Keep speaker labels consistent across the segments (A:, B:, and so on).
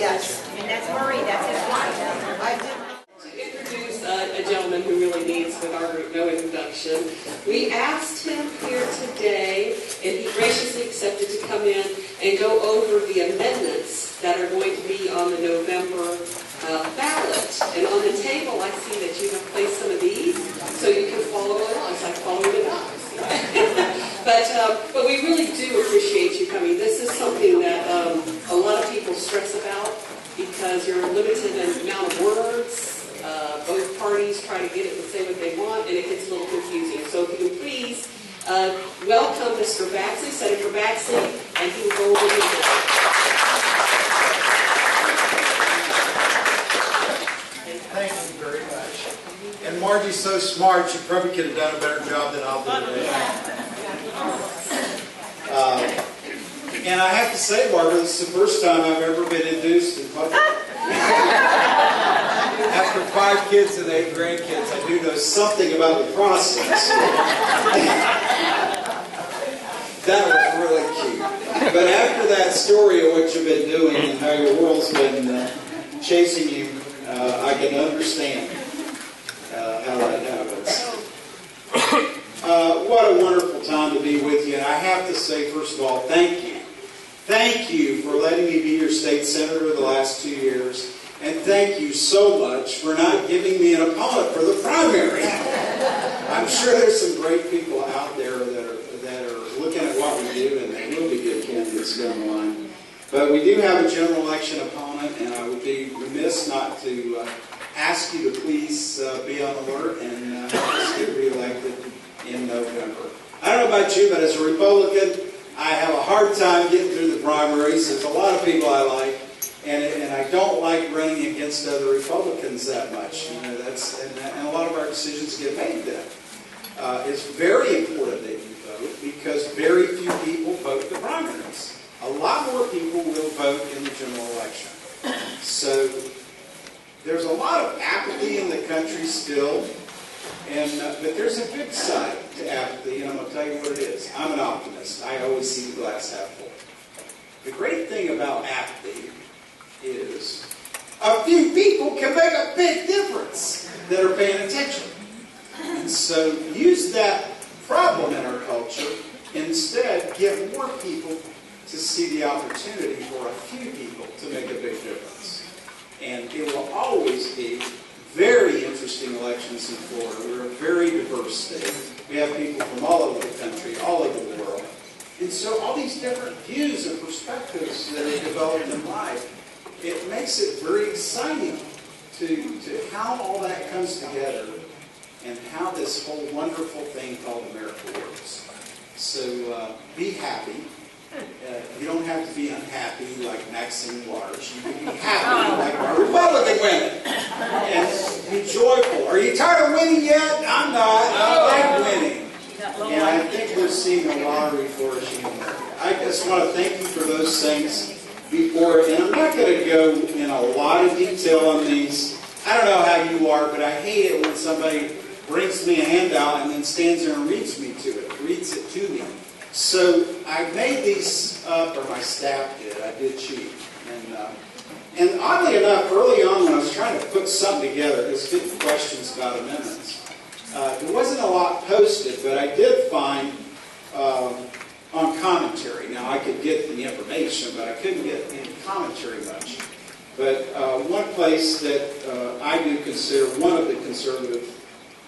A: Yes. And that's Murray, that's his wife.
B: To introduce a gentleman who really needs, with our group, no introduction. We asked him here today, and he graciously accepted to come in and go over the amendments that are going to be on the November ballot. And on the table, I see that you have placed some of these, so you can follow along. It's like following it up. But we really do appreciate you coming. This is something that a lot of people stress about because you're limited in the amount of words. Both parties try to get it to say what they want, and it gets a little confusing. So if you can please welcome Mr. Baxley, Senator Baxley, and he will go over the
C: Thank you very much. And Margie's so smart, she probably could have done a better job than I'll do today. And I have to say, Barbara, this is the first time I've ever been induced in public. After 5 kids and 8 grandkids, I do know something about the process. That was really cute. But after that story of what you've been doing and how your world's been chasing you, I can understand how that happens. What a wonderful time to be with you. And I have to say, first of all, thank you. Thank you for letting me be your state senator the last 2 years. And thank you so much for not giving me an opponent for the primary. I'm sure there's some great people out there that are looking at what we do, and they will be good candidates down the line. But we do have a general election opponent, and I would be remiss not to ask you to please be on alert and help us get reelected in November. I don't know about you, but as a Republican, I have a hard time getting through the primaries. There's a lot of people I like. And I don't like running against other Republicans that much. You know, and a lot of our decisions get made then. It's very important that you vote because very few people vote the primaries. A lot more people will vote in the general election. So there's a lot of apathy in the country still, but there's a good side to apathy, and I'm going to tell you what it is. I'm an optimist. I always see the glass half full. The great thing about apathy is a few people can make a big difference that are paying attention. And so use that problem in our culture. Instead, get more people to see the opportunity for a few people to make a big difference. And it will always be very interesting elections in Florida. We're a very diverse state. We have people from all over the country, all over the world. And so all these different views and perspectives that are developed in life, it makes it very exciting to how all that comes together and how this whole wonderful thing called America works. So be happy. You don't have to be unhappy like Maxine Waters. You can be happy like our Republican women. And be joyful. Are you tired of winning yet? I'm not. I like winning. And I think we're seeing a lottery flourishing in America. I just want to thank you for those things before, and I'm not going to go in a lot of detail on these. I don't know how you are, but I hate it when somebody brings me a handout and then stands there and reads it to me. So I made these up, or my staff did. I did cheat. And oddly enough, early on when I was trying to put something together, there's 50 questions about amendments. There wasn't a lot posted, but I did find on commentary. Now, I could get the information, but I couldn't get any commentary much. But one place that I do consider one of the conservative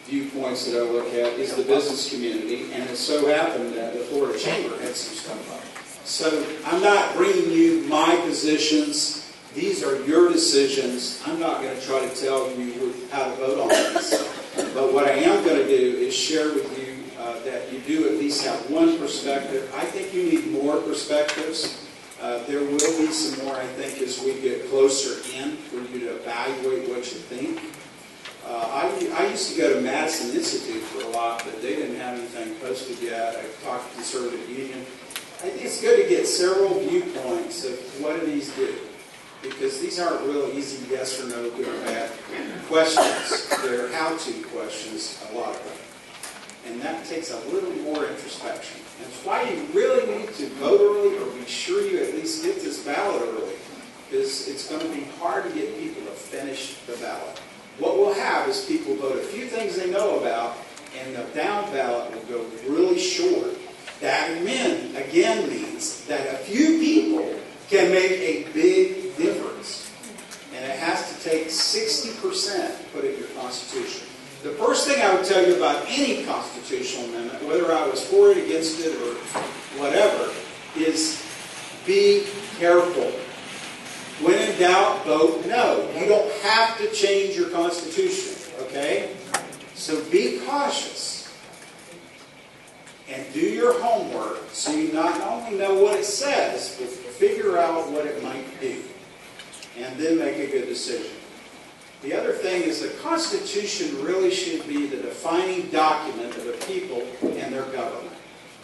C: viewpoints that I look at is the business community, and it so happened that the Florida Chamber had some stuff up. So I'm not bringing you my positions. These are your decisions. I'm not going to try to tell you how to vote on this. But what I am going to do is share with you that you do at least have one perspective. I think you need more perspectives. There will be some more, I think, as we get closer in for you to evaluate what you think. I used to go to Madison Institute for a lot, but they didn't have anything posted yet. I talked to Conservative Union. I think it's good to get several viewpoints of what do these do. Because these aren't real easy yes or no, good or bad questions. They're how-to questions, a lot of them. And that takes a little more introspection. And it's why you really need to vote early or be sure you at least get this ballot early. because it's going to be hard to get people to finish the ballot. What we'll have is people vote a few things they know about, and the down ballot will go really short. That again means that a few people can make a big difference. And it has to take 60% to put it in your Constitution. The first thing I would tell you about any constitutional amendment, whether I was for it, against it, or whatever, is be careful. When in doubt, vote no. You don't have to change your Constitution, okay? So be cautious. And do your homework so you not only know what it says, but figure out what it might do. And then make a good decision. The other thing is the Constitution really should be the defining document of the people and their government.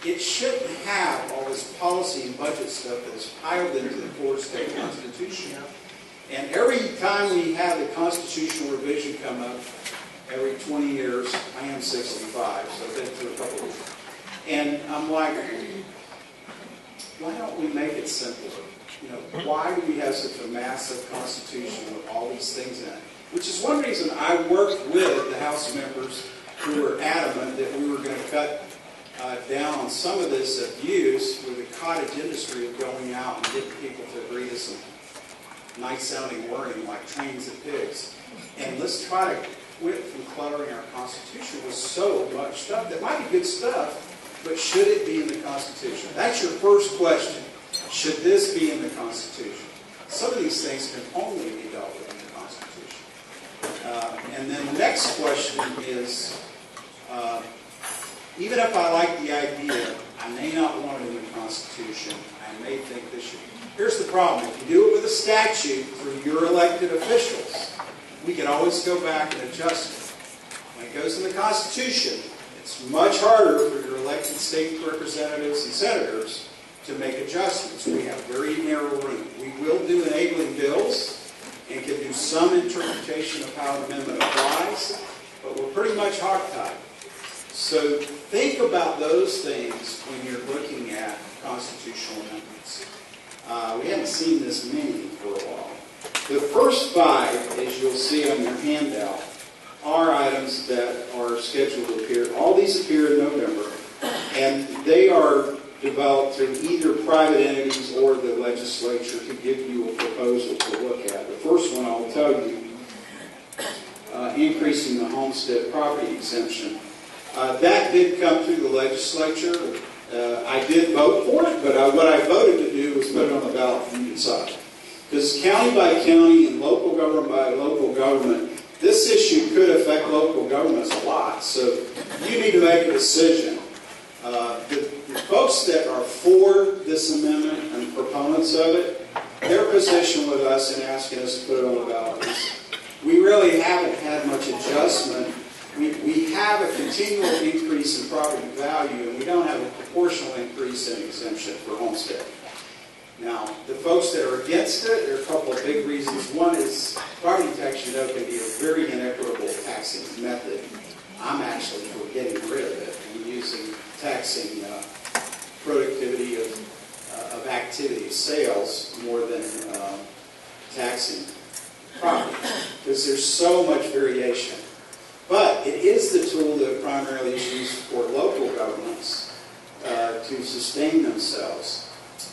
C: It shouldn't have all this policy and budget stuff that is piled into the core state Constitution. And every time we have the constitutional revision come up, every 20 years, I am 65, so I've been through a couple of them. And I'm like, why don't we make it simpler? You know, why do we have such a massive Constitution with all these things in it? Which is one reason I worked with the House members who were adamant that we were going to cut down on some of this abuse with the cottage industry of going out and getting people to agree to some nice-sounding wording like trains and pigs. And let's try to quit from cluttering our Constitution with so much stuff that might be good stuff, but should it be in the Constitution? That's your first question. Should this be in the Constitution? Some of these things can only be dealt with in the Constitution. And then the next question is, even if I like the idea, I may not want it in the Constitution. I may think this should be. Here's the problem. If you do it with a statute through your elected officials, we can always go back and adjust it. When it goes in the Constitution, it's much harder for your elected state representatives and senators to make adjustments. We have very narrow room. We will do enabling bills and can do some interpretation of how an amendment applies, but we're pretty much hogtied. So think about those things when you're looking at constitutional amendments. We haven't seen this many for a while. The first 5, as you'll see on your handout, are items that are scheduled to appear. All these appear in November, and they are developed through either private entities or the legislature to give you a proposal to look at. The first one I'll tell you, increasing the homestead property exemption. That did come through the legislature. I did vote for it, but what I voted to do was put it on the ballot for you to decide. Because county by county and local government by local government, this issue could affect local governments a lot. So you need to make a decision. The folks that are for this amendment and proponents of it, their position with us in asking us to put it on the ballot is we really haven't had much adjustment. We have a continual increase in property value, and we don't have a proportional increase in exemption for homestead. Now, the folks that are against it, there are a couple of big reasons. One is property tax, you know, can be a very inequitable taxing method. I'm actually for getting rid of it and using taxing productivity of activity of sales more than taxing property, because there's so much variation. But it is the tool that primarily is used for local governments to sustain themselves.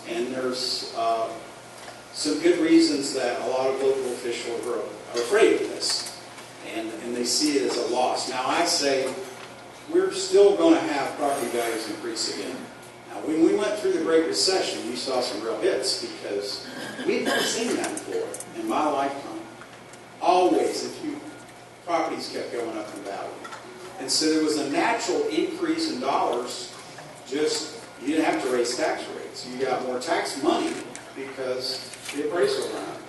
C: And there's some good reasons that a lot of local officials are afraid of this. And they see it as a loss. Now I say we're still going to have property values increase again. Now when we went through the Great Recession, we saw some real hits because we've never seen that before in my lifetime. Always, properties kept going up in value. And so there was a natural increase in dollars, just you didn't have to raise tax rates. You got more tax money because the appraisal went up.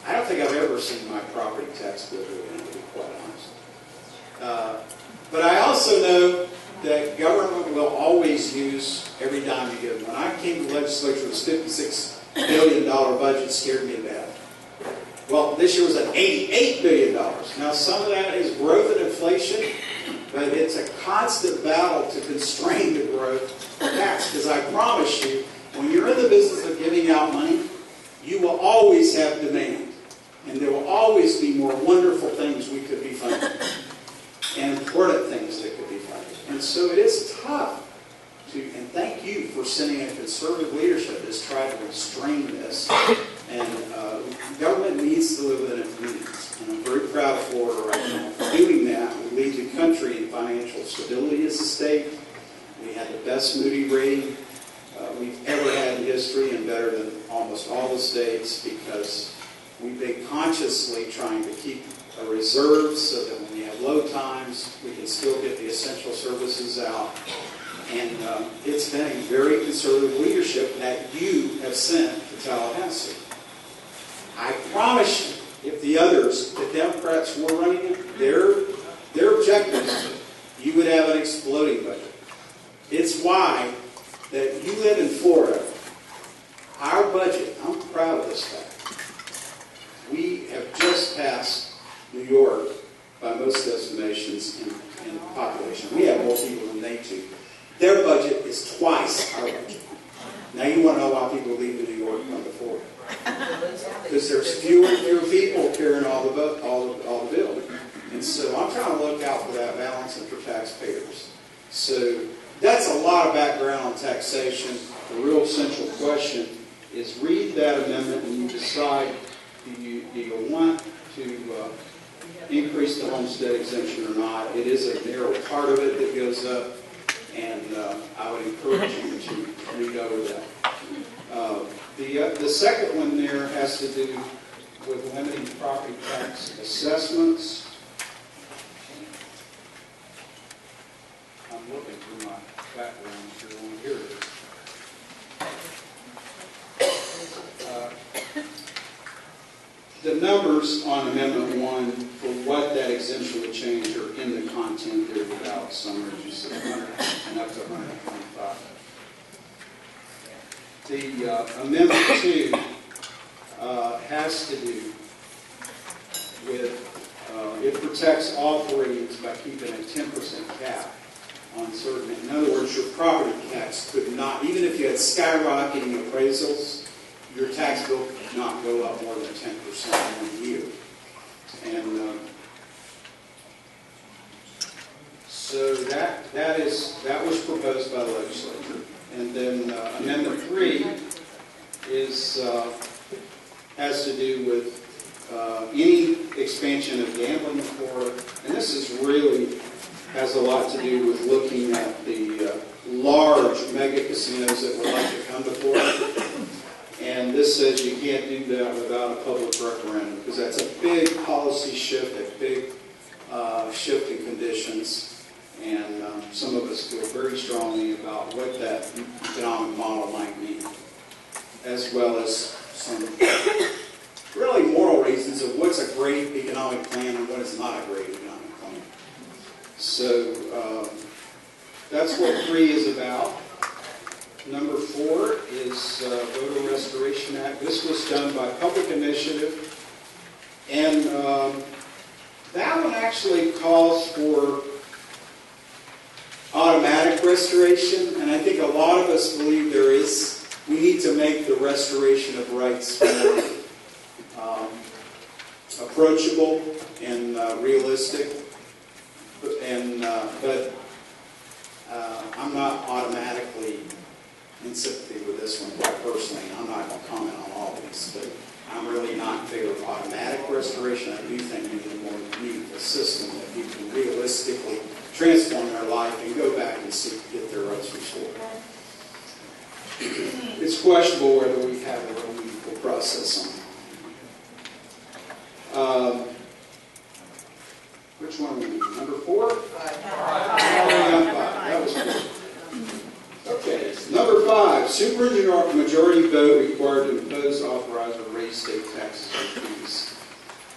C: I don't think I've ever seen my property tax bill go down, to be quite honest. But I also know that government will always use every dime you give them. When I came to the legislature, this $56 billion budget scared me to death. Well, this year was at $88 billion. Now, some of that is growth and inflation, but it's a constant battle to constrain the growth of tax. Because I promise you, when you're in the business of giving out money, you will always have demand. And there will always be more wonderful things we could be funding. And important things that could be funded. And so it is tough and thank you for sending a conservative leadership that's tried to restrain this. And government needs to live within its means. And I'm very proud of Florida right now for doing that. We lead the country in financial stability as a state. We had the best Moody rating we've ever had in history, and better than almost all the states, because we've been consciously trying to keep a reserve so that when we have low times, we can still get the essential services out. And it's been a very conservative leadership that you have sent to Tallahassee. I promise you, if the others, the Democrats were running it, their objectives, you would have an exploding budget. It's why that you live in Florida. Our budget, I'm proud of this fact. We have just passed New York by most estimations in population. We have more people than they do. Their budget is twice our budget. Now you want to know why people leave New York and come to Florida. Because there's fewer and fewer people carrying all the bill. And so I'm trying to look out for that balance and for taxpayers. So that's a lot of background on taxation. The real central question is read that amendment and you decide, do you want to increase the homestead exemption or not. It is a narrow part of it that goes up, and I would encourage you to read over that. The second one there has to do with limiting property tax assessments. I'm looking through my background here. Here it is. The numbers on Amendment 1 for what that exemption would change are in the content there without summary. You see 100 and up to 125. The Amendment 2 has to do with, it protects all Floridians by keeping a 10% cap on certain. In other words, your property tax could not, even if you had skyrocketing appraisals, your tax bill could not go up more than 10% in 1 year. And so that was proposed by the legislature. And then Amendment 3 has to do with any expansion of gambling in Florida. And this has a lot to do with looking at the large mega casinos that would like to come to Florida. And this says you can't do that without a public referendum, because that's a big policy shift, a big shift in conditions. And some of us feel very strongly about what that economic model might mean, as well as some really moral reasons of what's a great economic plan and what is not a great economic plan. So that's what 3 is about. Number 4 is Voter Restoration Act. This was done by public initiative. And that one actually calls for automatic restoration. And I think a lot of us believe we need to make the restoration of rights more approachable and realistic. But I'm not automatically in sympathy with this one quite personally. I'm not going to comment on all of these, but I'm really not in favor of automatic restoration. I do think we need a more meaningful system that people can realistically transform their life and go back and get their rights restored. It's questionable whether we have a real meaningful process on it. Which one are we doing? Number 4? 5. That was 4. Okay, number 5, supermajority vote required to impose, authorize, or raise state taxes and fees.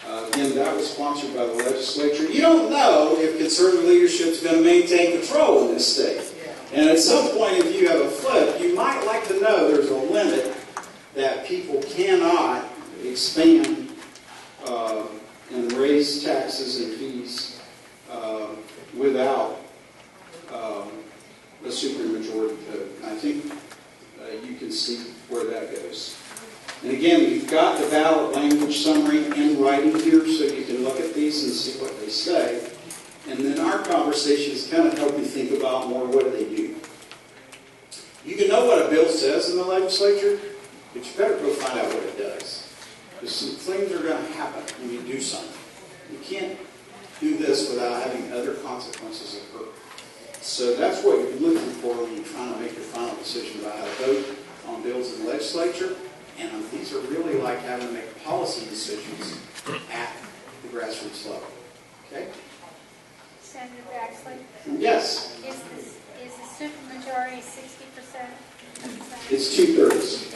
C: Again, that was sponsored by the legislature. You don't know if conservative leadership is going to maintain control in this state. And at some point, if you have a flip, you might like to know there's a limit that people cannot expand and raise taxes and fees without a supermajority vote. I think you can see where that goes. And again, we've got writing here so you can look at these and see what they say. And then our conversation is kind of help you think about more what do they do. You can know what a bill says in the legislature, but you better go find out what it does. Because some things are going to happen when you do something. You can't do this without having other consequences occur. So that's what you're looking for when you're trying to make your final decision about how to vote on bills in the legislature. And these are really like having to make policy decisions at the grassroots level. Okay?
D: Senator Baxley?
C: Yes.
D: Is the supermajority 60%?
C: It's 2/3.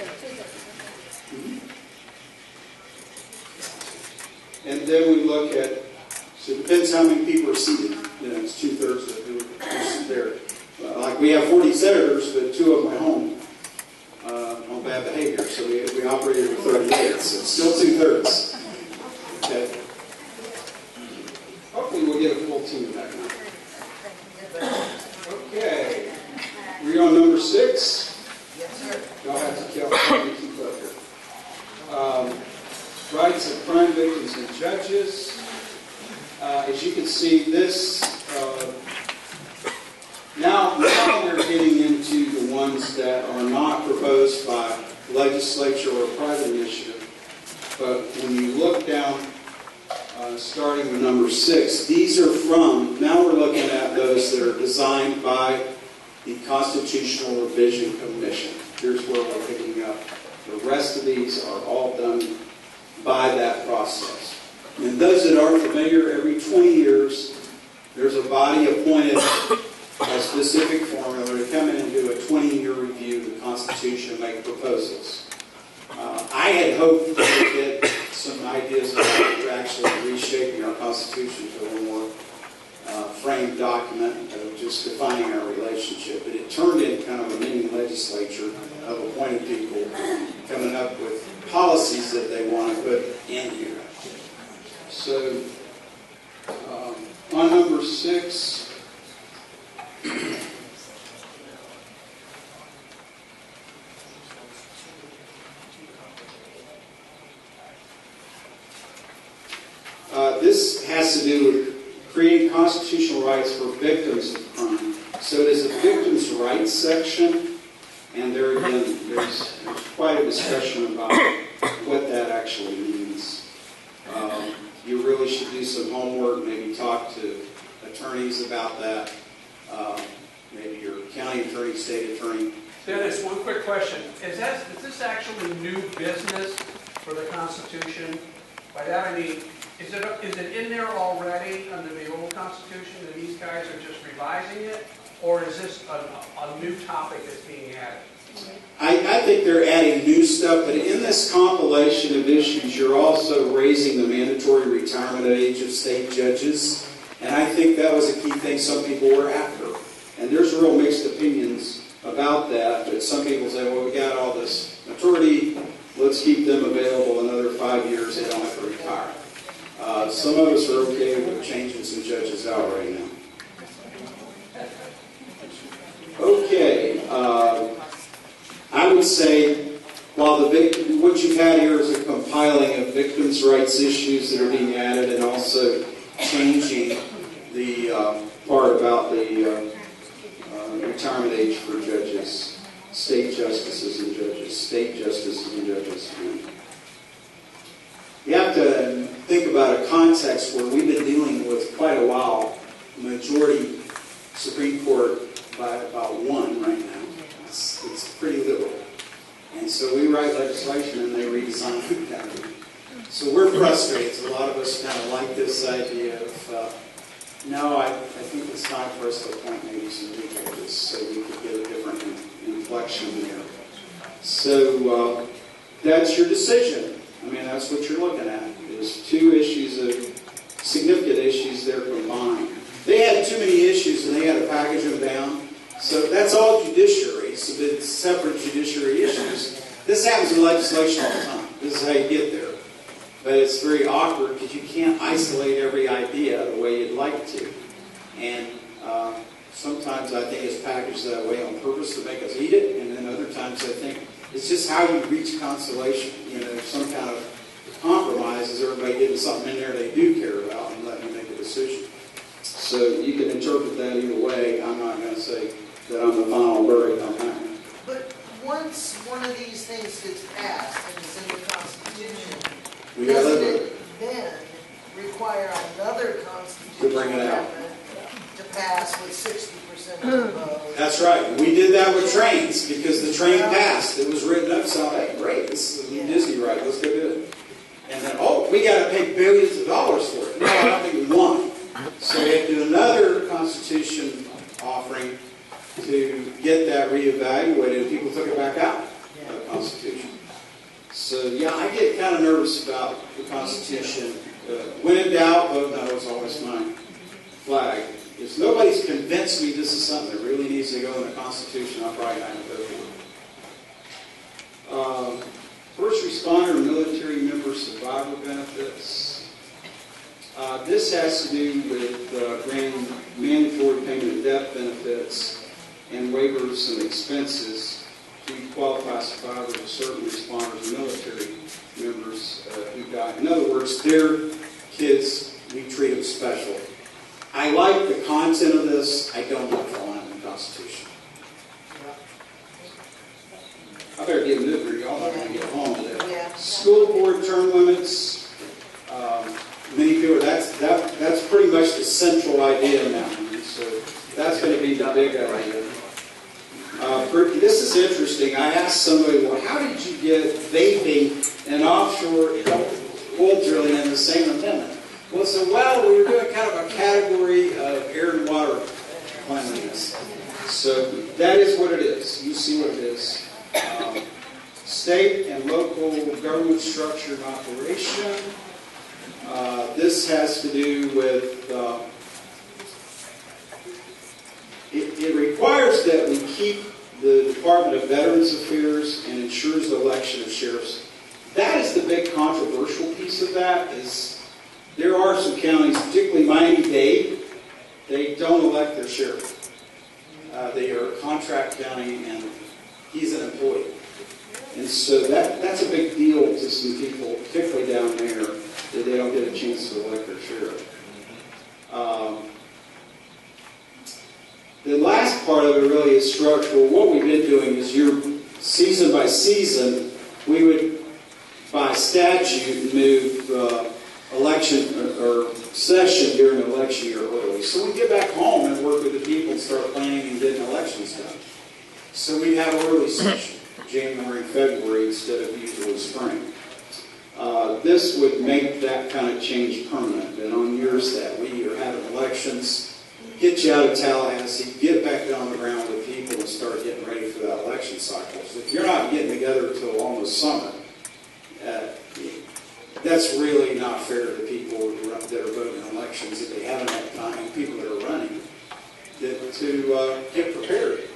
C: And then we look at, so it depends how many people are seated. You know, it's 2/3 of who is there. Like we have 40 senators, but 2 of them are home on bad behavior. So we operated with 38. So it's still 2/3. Okay. Hopefully we'll get a full team back now. Okay. We're on number 6.
A: Yes, sir.
C: Y'all have to keep up here. Rights of crime victims and judges. As you can see, this now we're getting into the ones that are not proposed by legislature or private initiative. But when you look down, starting with number 6, these are from, now we're looking at those that are designed by the Constitutional Revision Commission. Here's where we're picking up. The rest of these are all done by that process. And those that aren't familiar, every 20 years, there's a body appointed a specific formula to come in and do a 20-year review of the Constitution and make proposals. I had hoped to get some ideas about actually reshaping our Constitution to a more framed document of just defining our relationship. But it turned into kind of a mini legislature of appointed people coming up with policies that they want to put in here. So, on number 6, this has to do with creating constitutional rights for victims of crime. So there's a victims' rights section, and there again, there's quite a discussion about what that actually means. You really should do some homework, maybe talk to attorneys about that, maybe your county attorney, state attorney.
E: Dennis, one quick question. Is this actually new business for the Constitution? By that I mean, is it in there already under the old Constitution and these guys are just revising it? Or is this a new topic that's being added?
C: I think they're adding new stuff, but in this compilation of issues, you're also raising the mandatory retirement age of state judges. And I think that was a key thing some people were after. And there's real mixed opinions about that, but some people say, well, we got all this maturity, let's keep them available another 5 years, they don't have to retire. Some of us are okay with changing some judges out right now. Okay, I would say, while what you've had here is a compiling of victims' rights issues that are being added and also changing the part about the retirement age for judges, state justices and judges. You have to think about a context where we've been dealing with quite a while, majority Supreme Court by about 1 right now. It's pretty liberal. And so we write legislation and they redesign it. So we're frustrated. So a lot of us kind of like this idea of, no, I think it's time for us to appoint maybe some new judges so we could get a different inflection there. So that's your decision. I mean, that's what you're looking at. There's 2 issues of significant issues there combined. They had too many issues and they had to package them down. So that's all judiciary. So it's separate judiciary issues. This happens in legislation all the time. This is how you get there. But it's very awkward because you can't isolate every idea the way you'd like to. And sometimes I think it's packaged that way on purpose to make us eat it. And then other times I think it's just how you reach consolation. You know, some kind of compromise is everybody getting something in there they do care about and letting them make a decision. So you can interpret that either way. I'm not going to say that I'm the final verdict on that one.
F: But once one of these things gets passed and is in the Constitution,
C: We gotta live
F: doesn't
C: with
F: it then require another
C: To
F: constitutional
C: bring it out.
F: amendment to pass with 60% of the vote?
C: That's right. We did that with trains because the train passed. It was written up, so hey, great, this is a new Disney ride. Let's go do it. And then, oh, we got to pay billions of dollars for it. No, I don't think we want. So we had to do another Constitution offering to get that reevaluated, and people took it back out of the Constitution. So, yeah, I get kind of nervous about the Constitution. When in doubt, vote no is always my flag. If nobody's convinced me this is something that really needs to go in the Constitution, I'm probably not going to vote for it. First responder and military member survivor benefits. This has to do with granting mandatory payment of death benefits and waivers and expenses to qualify survivors of certain responders and military members who died. In other words, their kids, we treat them special. I like the content of this. I don't like the line in the Constitution. I better get moving, or y'all not going to get home today.
F: Yeah.
C: School board term limits. Many people, that's pretty much the central idea now. So that's going to be the big idea. This is interesting. I asked somebody, well, how did you get vaping and offshore oil drilling in the same amendment? Well, so, we were doing kind of a category of air and water cleanliness. So that is what it is. You see what it is. State and local government structure and operation. This has to do with, it requires that we keep the Department of Veterans Affairs and ensures the election of sheriffs. That is the big controversial piece of that. Is there are some counties, particularly Miami-Dade, they don't elect their sheriff. They are a contract county and he's an employee. And so that's a big deal to some people, particularly down there, that they don't get a chance to elect their sheriff. The last part of it really is structural. What we've been doing is season by season, we would, by statute, move election or session during an election year early. So we get back home and work with the people and start planning and getting elections done. So we have early session, January and February instead of usually spring. This would make that kind of change permanent. And on years that we are having elections, get you out of Tallahassee, get back down the ground with people and start getting ready for that election cycle. So if you're not getting together until almost summer, that's really not fair to people that are voting in elections if they haven't had time, people that are running, to get prepared.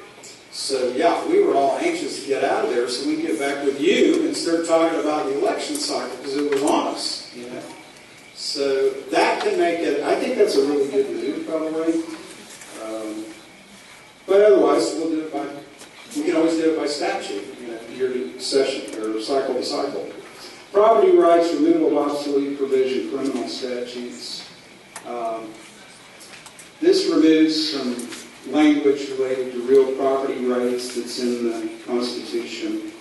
C: So yeah, we were all anxious to get out of there so we can get back with you and start talking about the election cycle because it was on us, you know. So that can make it, I think that's a really good move, by the way. But otherwise, we can always do it by statute, you know, year to session or cycle to cycle. Property rights, removal of obsolete provision, criminal statutes. This removes some language related to real property rights that's in the Constitution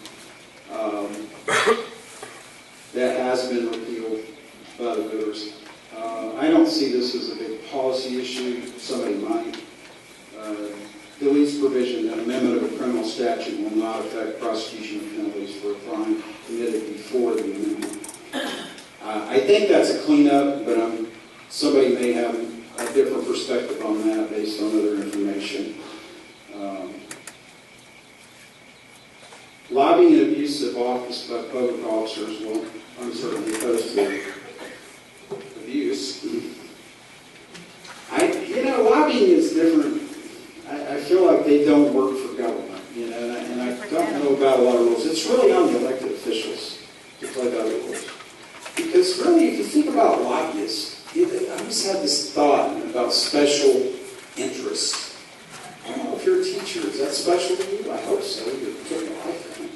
C: that has been repealed by the voters. I don't see this as a big policy issue. Somebody might. Deletes provision that amendment of a criminal statute will not affect prosecution of penalties for a crime committed before the amendment. I think that's a cleanup, but somebody may have a different perspective on that based on other information. Lobbying and abuse of office by public officers, well, I'm certainly opposed to abuse. Lobbying is different. I feel like they don't work for government, and I don't know about a lot of rules. It's really on the elected officials to play by the rules. Because really, if you think about lobbyists, I always have this thought about special interest. I don't know if you're a teacher, is that special to you? I hope so. You're putting your life in it.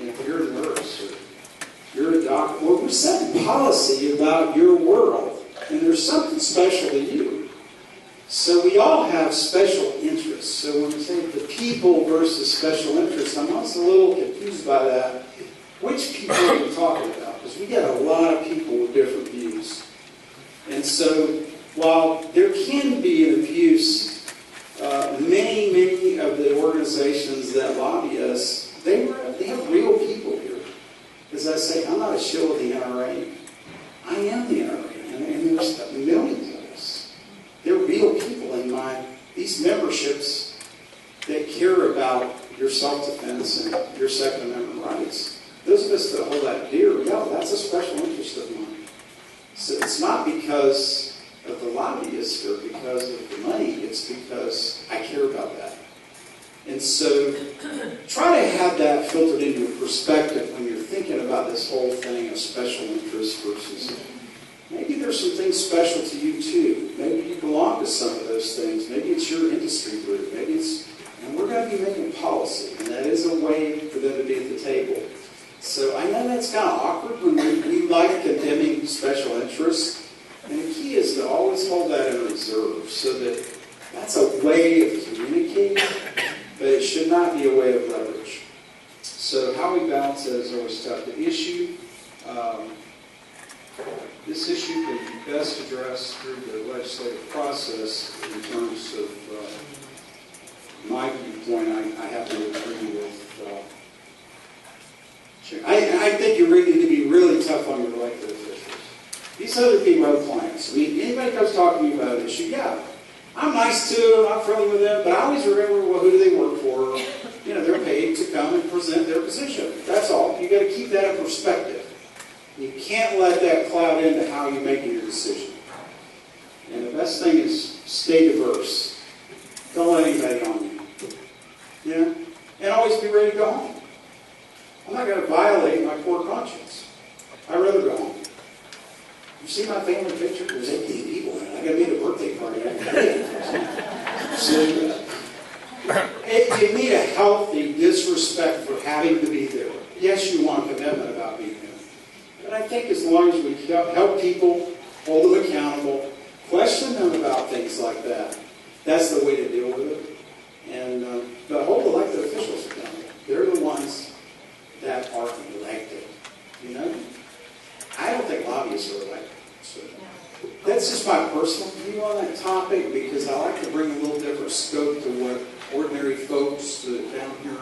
C: If you're a nurse, or you're a doctor, we're setting policy about your world, and there's something special to you. So we all have special interests. So when we say the people versus special interests, I'm also a little confused by that. Which people are we talking about? Because we get a lot of people with different views. And so while there can be an abuse, many of the organizations that lobby us, they have real people here. As I say, I'm not a shill of the NRA. I am the NRA, and there's millions of us. They're real people in these memberships that care about your self-defense and your Second Amendment rights. Those of us that hold that dear, yeah, that's a special interest of mine. So it's not because of the lobbyists or because of the money, it's because I care about that. And so try to have that filtered into your perspective when you're thinking about this whole thing of special interest versus maybe there's some things special to you too. Maybe you belong to some of those things. Maybe it's your industry group. Maybe it's, and we're going to be making policy, and that is a way for them to be at the table. So I know that's kind of awkward when we like condemning special interests. And the key is to always hold that in reserve so that that's a way of communicating, but it should not be a way of leverage. So how we balance that is always tough. The issue, this issue can be best addressed through the legislative process in terms of my viewpoint. I have to agree with I think you really need to be really tough on your elected officials. These other people have clients. I mean, anybody comes talking to me about an issue, yeah, I'm nice to them, I'm friendly with them, but I always remember, well, who do they work for? You know, they're paid to come and present their position. That's all. You got to keep that in perspective. You can't let that cloud into how you're making your decision. And the best thing is stay diverse. Don't let anybody on you. You know? And always be ready to go home. I'm not going to violate my core conscience. I'd rather go home. You see my family picture? There's 18 people in it. I got to be at a birthday party every day. So, you need a healthy disrespect for having to be there. Yes, you want commitment about being there. But I think as long as we help people, hold them accountable, question them about things like that, that's the way to deal with it. And but hold elected officials accountable. They're the ones that are elected. You know? I don't think lobbyists are elected. So that's just my personal view on that topic because I like to bring a little different scope to what ordinary folks down here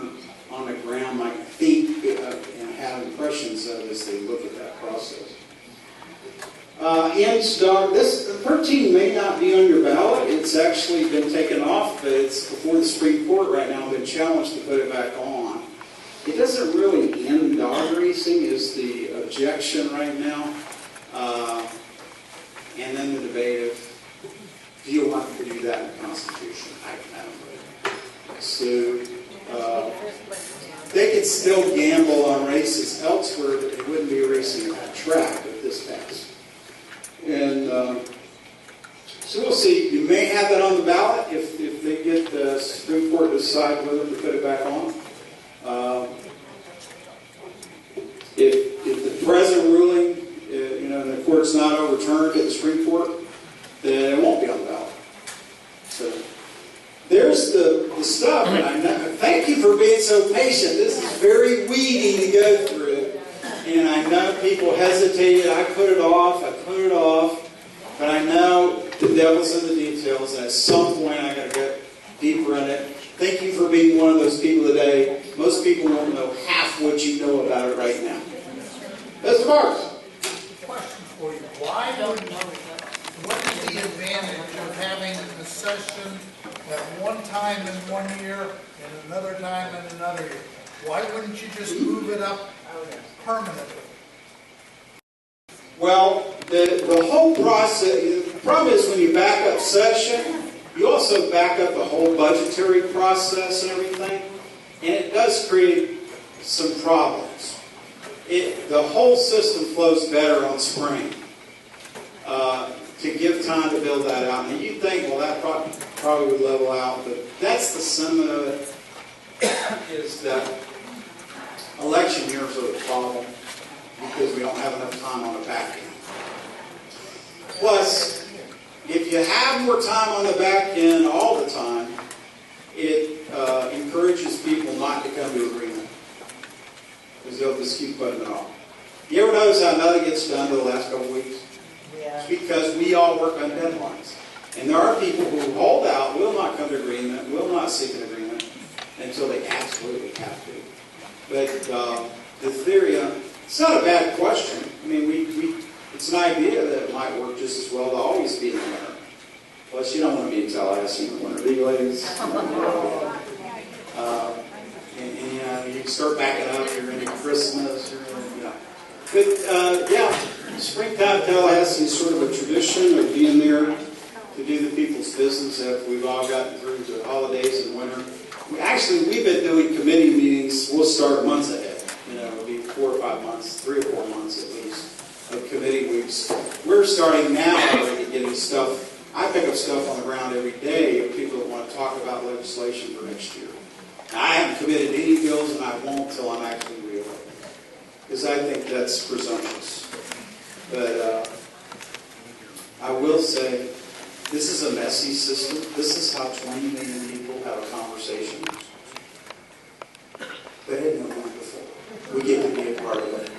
C: on the ground might think and have impressions of as they look at that process. This 13 may not be on your ballot. It's actually been taken off, but it's before the Supreme Court right now. Been challenged to put it back on. It doesn't really end dog racing is the objection right now. And then the debate of, do you want to do that in the Constitution? I don't know. So they could still gamble on races elsewhere, but they wouldn't be racing that track if this passed. And so we'll see. You may have that on the ballot if they get the Supreme Court to decide whether to put it back on. If the present ruling, the court's not overturned at the Supreme Court, then it won't be on the ballot. So there's the stuff. And thank you for being so patient. This is very weedy to go through. And I know people hesitated. I put it off. But I know the devil's in the details. And at some point, I got to get deeper in it. Thank you for being one of those people today. Most people won't know half what you know about it right now. Mr. Marks.
F: Question for you. What is the advantage of having a session at one time in 1 year and another time in another year? Why wouldn't you just move it up permanently?
C: Well, the whole process, the problem is when you back up session, you also back up the whole budgetary process and everything, and it does create some problems. The whole system flows better on spring to give time to build that out. And you think, well, that probably would level out, but that's the sentiment of it, is that election years are the problem. because we don't have enough time on the back end. Plus, if you have more time on the back end all the time, it encourages people not to come to agreement, because they'll just keep putting it off. You ever notice how nothing gets done for the last couple of weeks? It's because we all work on deadlines. And there are people who hold out, will not come to agreement, will not seek an agreement until they absolutely have to. But the theory, it's not a bad question. I mean, it's an idea that it might work just as well to always be in the winter. Plus, you don't want to be in Tallahassee in the winter, do you, ladies? And you know, you can start backing up. You're into Christmas. You're in, you know. But yeah, springtime Tallahassee is sort of a tradition of being there to do the people's business after we've all gotten through the holidays and winter. We've been doing committee meetings. We'll start months ahead. You know, it'll be 4 or 5 months, 3 or 4 months at least of committee weeks. We're starting now already getting stuff. I pick up stuff on the ground every day of people that want to talk about legislation for next year. Now, I haven't committed any bills, and I won't until I'm actually reelected, because I think that's presumptuous. But I will say, this is a messy system. This is how 20 million people have a conversation. But it didn't work before. We get to be a part of it.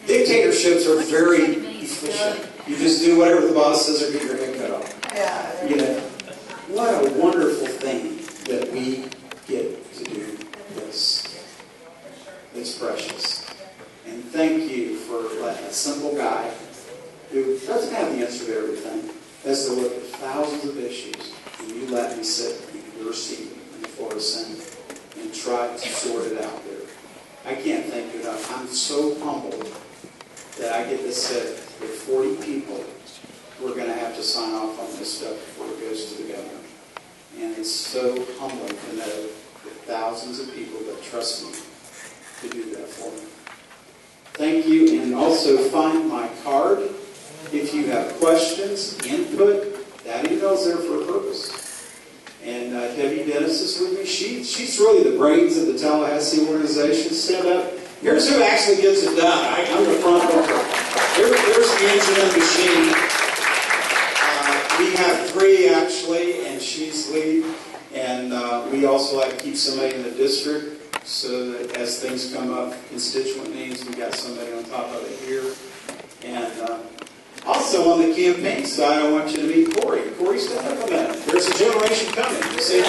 C: Dictatorships are very efficient. You just do whatever the boss says or get your head cut off. You know, what a wonderful thing that we get to do this. It's precious. And thank you for letting a simple guy who doesn't have the answer to everything, has to look at thousands of issues, and you let me sit in your seat in the Florida Senate and try to sort it out there. I can't thank you enough. I'm so humbled that I get to sit with 40 people who are going to have to sign off on this stuff before it goes to the governor. And it's so humbling to know that thousands of people that trust me to do that for me. Thank you, and also find my card. If you have questions, input, that email's there for a purpose. And Debbie Dennis is with me. She's really the brains of the Tallahassee organization. Stand up. Here's who actually gets it done. I'm the front worker. Here's the engine and machine. We have 3 actually, and she's lead. And we also like to keep somebody in the district so that as things come up, constituent needs, we got somebody on top of it here. And also on the campaign side, I want you to meet Corey. Corey, stand up a minute. There's a generation coming. You see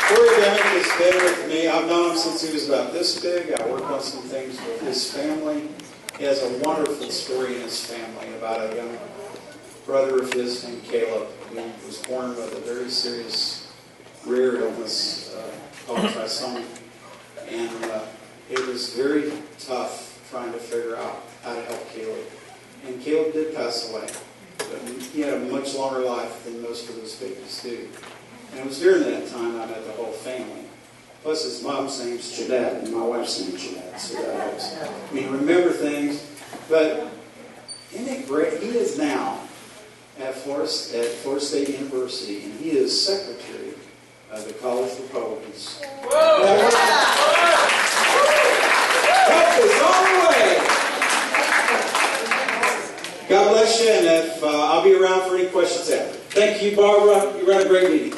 C: Corey Bennett has been with me. I've known him since he was about this big. I worked on some things with his family. He has a wonderful story in his family about a young brother of his named Caleb who was born with a very serious rare illness called trisomy. And it was very tough trying to figure out how to help Caleb. And Caleb did pass away, but he had a much longer life than most of those babies do. And it was during that time I met the whole family. Plus his mom's name's Jeanette, and my wife's name's Jeanette, so that helps. I mean, remember things. But isn't it great? He is now at Florida State University, and he is secretary of the College Republicans. God bless you, and if I'll be around for any questions after. Thank you, Barbara. You ran a great meeting.